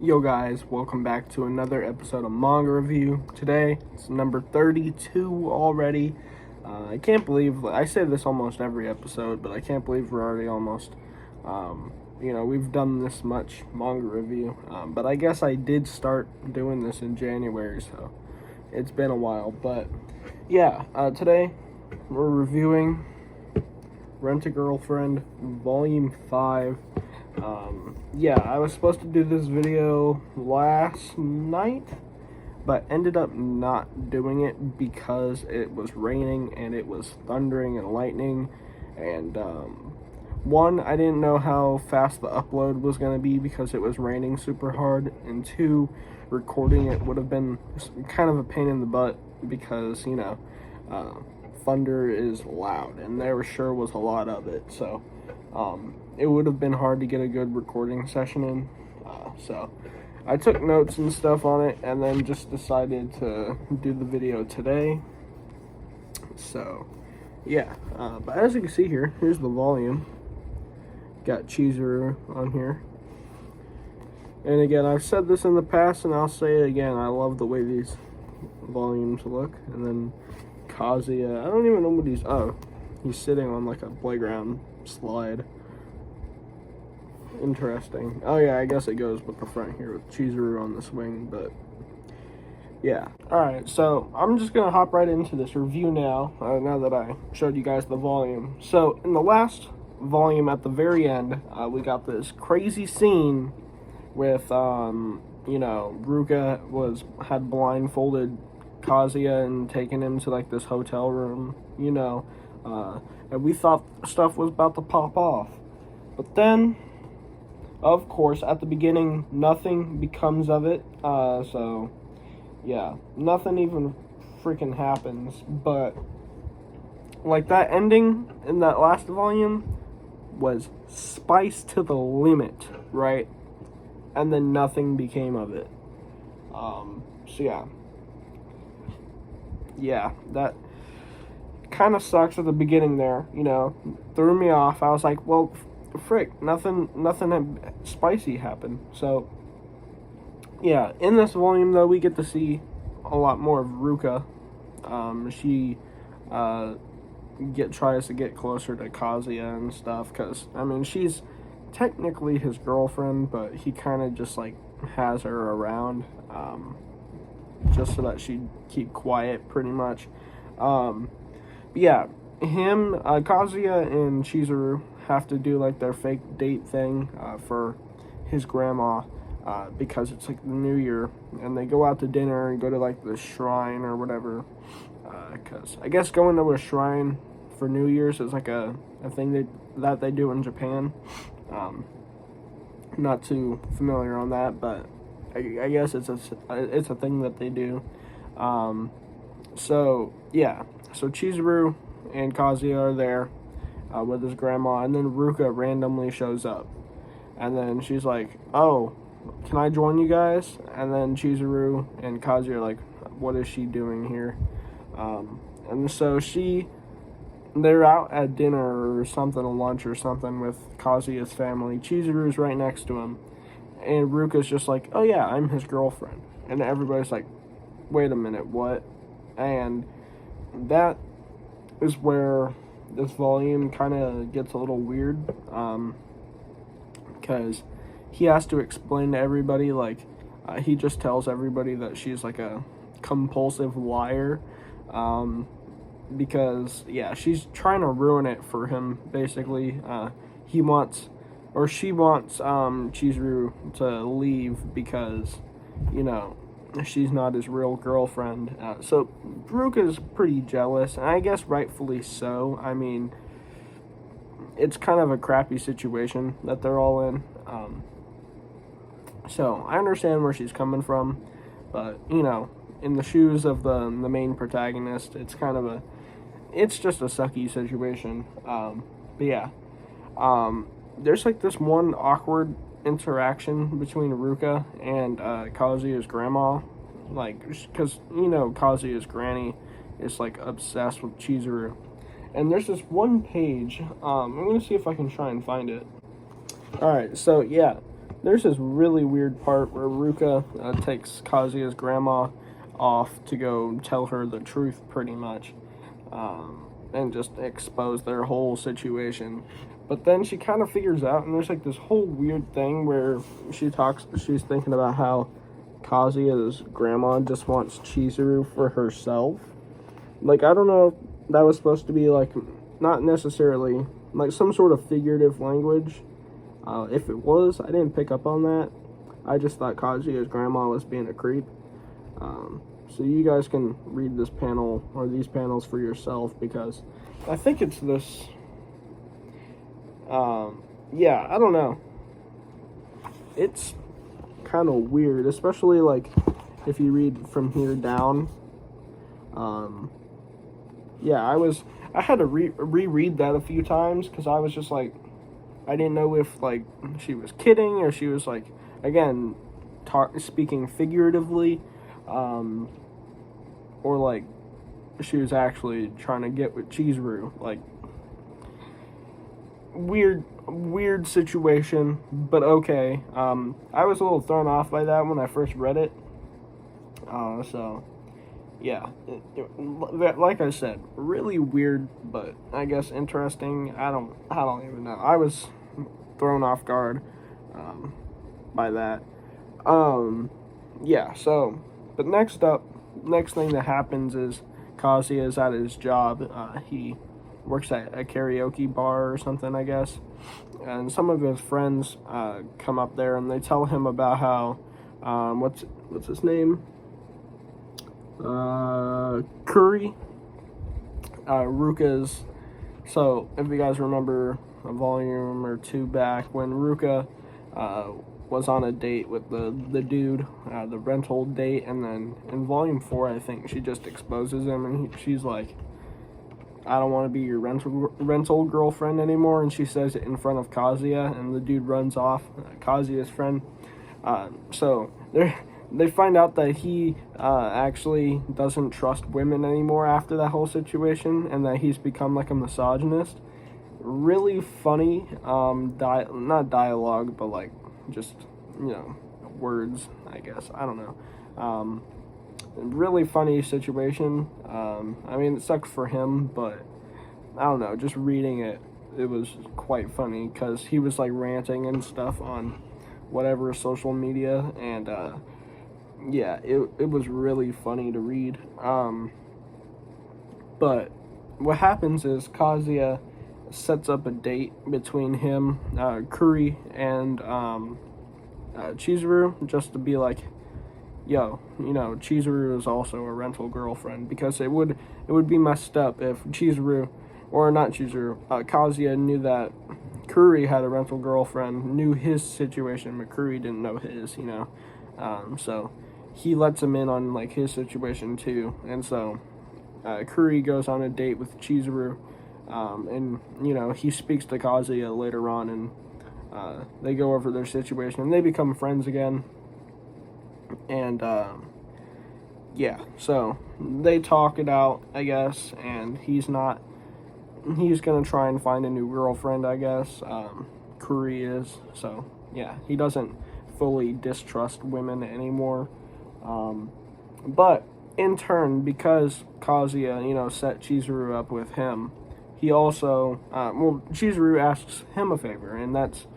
Yo guys, welcome back to another episode of Manga Review. Today, it's number 32 already. I can't believe, I say this almost every episode, but I can't believe we're already almost, we've done this much manga review. But I guess I did start doing this in January, so it's been a while. But yeah, today we're reviewing Rent-a-Girlfriend Volume 5. I was supposed to do this video last night, but ended up not doing it because it was raining and it was thundering and lightning, and one, I didn't know how fast the upload was going to be because it was raining super hard, and two, recording it would have been kind of a pain in the butt because, thunder is loud, and there sure was a lot of it, so it would have been hard to get a good recording session in. So I took notes and stuff on it, and then just decided to do the video today. So yeah, but as you can see here, here's the volume. Got Chizuru on here. And again, I've said this in the past, and I'll say it again, I love the way these volumes look. And then Kazuya, I don't even know what he's sitting on like a playground slide. Interesting. Oh yeah, I guess it goes with the front here with Chizuru on the swing, but yeah. Alright, so I'm just gonna hop right into this review now, now that I showed you guys the volume. So in the last volume at the very end, we got this crazy scene with Ruka had blindfolded Kazuya and taken him to like this hotel room, and we thought stuff was about to pop off. But then, of course, at the beginning, nothing becomes of it. So, yeah, nothing even freaking happens. But, like, that ending in that last volume was spiced to the limit, right? And then nothing became of it. Yeah, that kind of sucks at the beginning there, threw me off. I was like, well, frick, nothing spicy happened. So yeah, in this volume though, we get to see a lot more of Ruka. She tries to get closer to Kazuya and stuff, because she's technically his girlfriend, but he kind of just like has her around just so that she'd keep quiet pretty much. Yeah, Kazuya and Chizuru have to do like their fake date thing for his grandma, because it's like the New Year, and they go out to dinner and go to like the shrine or whatever, because I guess going to a shrine for New Year's is like a thing that they do in Japan. Not too familiar on that, but I guess it's a thing that they do. So yeah, so Chizuru and Kazuya are there with his grandma, and then Ruka randomly shows up, and then she's like, oh, can I join you guys? And then Chizuru and Kazuya are like, what is she doing here? And so they're out at dinner or something, a lunch or something with Kazuya's family. Chizuru's right next to him, and Ruka's just like, oh yeah, I'm his girlfriend. And everybody's like, wait a minute, what? And that is where this volume kind of gets a little weird, because he has to explain to everybody, like, he just tells everybody that she's like a compulsive liar, because yeah, she's trying to ruin it for him, basically. She wants Chizuru to leave because, she's not his real girlfriend. So Ruka's pretty jealous, and I guess rightfully so. It's kind of a crappy situation that they're all in. So I understand where she's coming from, but in the shoes of the main protagonist, it's just a sucky situation. But yeah, there's like this one awkward interaction between Ruka and Kazuya's grandma, like, because Kazuya's granny is like obsessed with Chizuru, and there's this one page. I'm gonna see if I can try and find it. All right, so yeah, there's this really weird part where Ruka takes Kazuya's grandma off to go tell her the truth, pretty much, and just expose their whole situation. But then she kind of figures out, and there's like this whole weird thing where she's thinking about how Kazuya's grandma just wants Chizuru for herself. Like, I don't know if that was supposed to be, like, not necessarily, like, some sort of figurative language. If it was, I didn't pick up on that. I just thought Kazuya's grandma was being a creep. So you guys can read this panel, or these panels, for yourself, because I think it's this, yeah, I don't know. It's kind of weird, especially, like, if you read from here down. Yeah, I had to reread that a few times, because I was just like, I didn't know if, like, she was kidding, or she was, like, again, speaking figuratively, or, like, she was actually trying to get with Chizuru. Like, weird situation, but okay. I was a little thrown off by that when I first read it. So, yeah. Like I said, really weird, but I guess interesting. I don't even know. I was thrown off guard, by that. Yeah, so, but next thing that happens is Kazuya is at his job. He works at a karaoke bar or something, I guess. And some of his friends come up there and they tell him about how, what's his name? Curry. Ruka's. So, if you guys remember a volume or two back, when Ruka was on a date with the dude, the rental date, and then in volume 4, I think, she just exposes him, and she's like, I don't want to be your rental girlfriend anymore, and she says it in front of Kazuya, and the dude runs off, Kazuya's friend. So they find out that he actually doesn't trust women anymore after that whole situation, and that he's become like a misogynist. Really funny, not dialogue, but like just, words, I guess. I don't know. Really funny situation. I mean, it sucks for him, but I don't know, just reading it, it was quite funny, because he was like ranting and stuff on whatever social media, and yeah, it was really funny to read. But what happens is Kazuya sets up a date between him, Kuri, and Chizuru, just to be like, yo, Chizuru is also a rental girlfriend, because it would be messed up if Chizuru, or not Chizuru, Kazuya knew that Kuri had a rental girlfriend, knew his situation, but Kuri didn't know his, so he lets him in on, like, his situation too, and so Kuri goes on a date with Chizuru, and, he speaks to Kazuya later on, and they go over their situation, and they become friends again. And, yeah, so they talk it out, I guess, and he's gonna try and find a new girlfriend, I guess. Kuri is, so, yeah, he doesn't fully distrust women anymore. But, in turn, because Kazuya, set Chizuru up with him, he also, Chizuru asks him a favor, and that's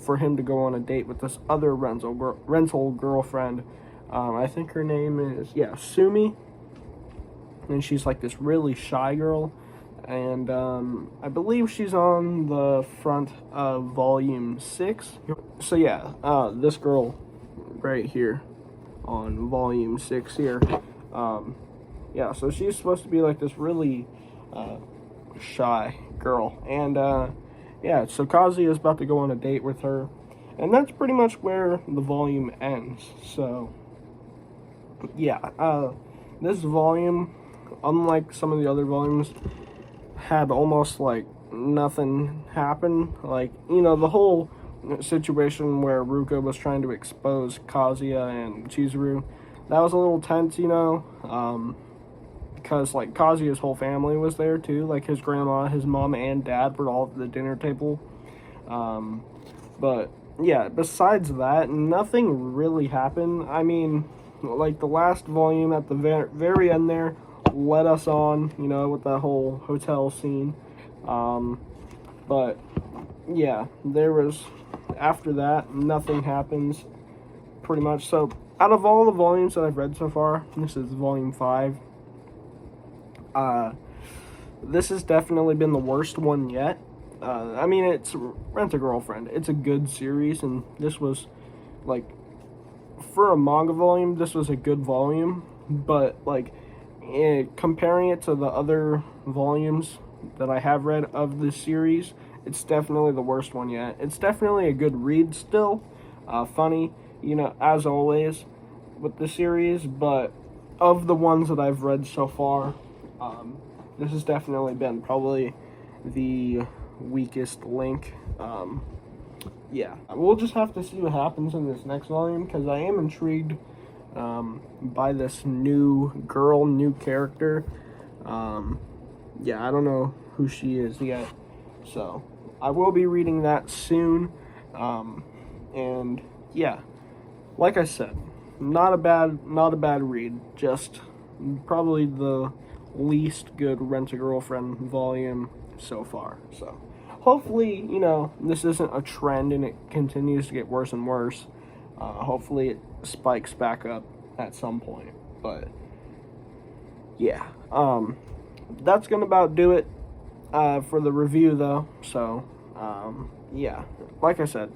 for him to go on a date with this other rental girlfriend. I think her name is, Sumi, and she's like this really shy girl, and I believe she's on the front of volume 6. So yeah, this girl right here on volume 6 here, yeah, so she's supposed to be like this really shy girl, and yeah, so Kazuya is about to go on a date with her, and that's pretty much where the volume ends. So, yeah, this volume, unlike some of the other volumes, had almost, like, nothing happen. Like, the whole situation where Ruka was trying to expose Kazuya and Chizuru, that was a little tense, because, like, Kazuya's whole family was there, too. Like, his grandma, his mom, and dad were all at the dinner table. But yeah, besides that, nothing really happened. I mean, like the last volume at the very end there led us on, you know, with that whole hotel scene. But yeah, there was, after that, nothing happens pretty much. So, out of all the volumes that I've read so far, this is volume 5. This has definitely been the worst one yet. I mean, it's Rent a Girlfriend. It's a good series, and this was, like, for a manga volume, this was a good volume, but, like, comparing it to the other volumes that I have read of this series, it's definitely the worst one yet. It's definitely a good read still, funny, you know, as always with the series, but of the ones that I've read so far, this has definitely been probably the weakest link. Yeah, we'll just have to see what happens in this next volume, because I am intrigued by this new girl, new character. Yeah, I don't know who she is yet, so I will be reading that soon. And yeah, like I said, not a bad read, just probably the least good Rent a Girlfriend volume so far. So hopefully, you know, this isn't a trend and it continues to get worse and worse. Hopefully it spikes back up at some point. But yeah, that's gonna about do it for the review though. So yeah, like I said,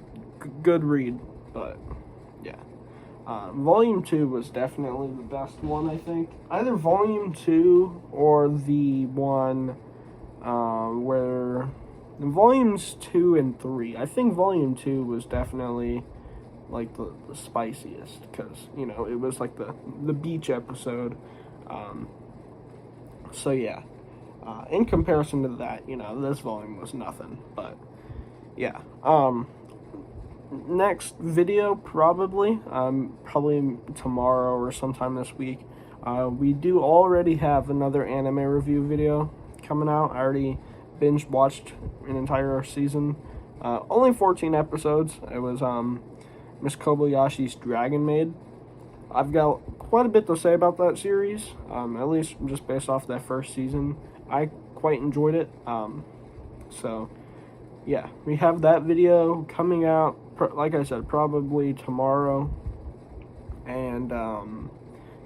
good read, but yeah. Volume 2 was definitely the best one, I think. Either Volume 2 or the one where Volumes 2 and 3. I think Volume 2 was definitely like the spiciest, because, you know, it was like the beach episode. So yeah, in comparison to that, you know, this volume was nothing. But yeah, next video probably tomorrow or sometime this week. We do already have another anime review video coming out. I already binge watched an entire season. Only 14 episodes. It was Miss Kobayashi's Dragon Maid. I've got quite a bit to say about that series, at least just based off that first season. I quite enjoyed it. So yeah, we have that video coming out, like I said, probably tomorrow. And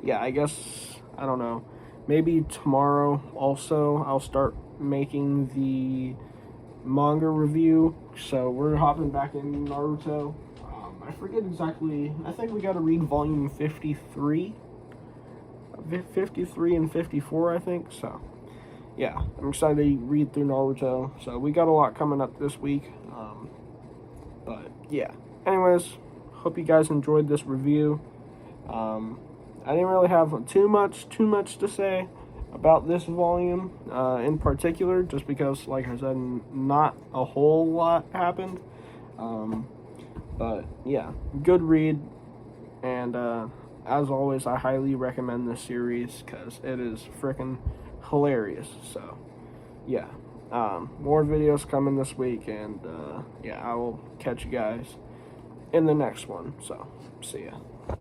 yeah, I guess, I don't know, maybe tomorrow also I'll start making the manga review. So we're hopping back in Naruto. I forget exactly, I think we gotta read volume 53 and 54, I think. So yeah, I'm excited to read through Naruto. So we got a lot coming up this week. But yeah, anyways, hope you guys enjoyed this review. I didn't really have too much to say about this volume in particular, just because, like I said, not a whole lot happened. But yeah, good read, and as always, I highly recommend this series because it is freaking hilarious. So yeah, more videos coming this week, and yeah, I will catch you guys in the next one. So see ya.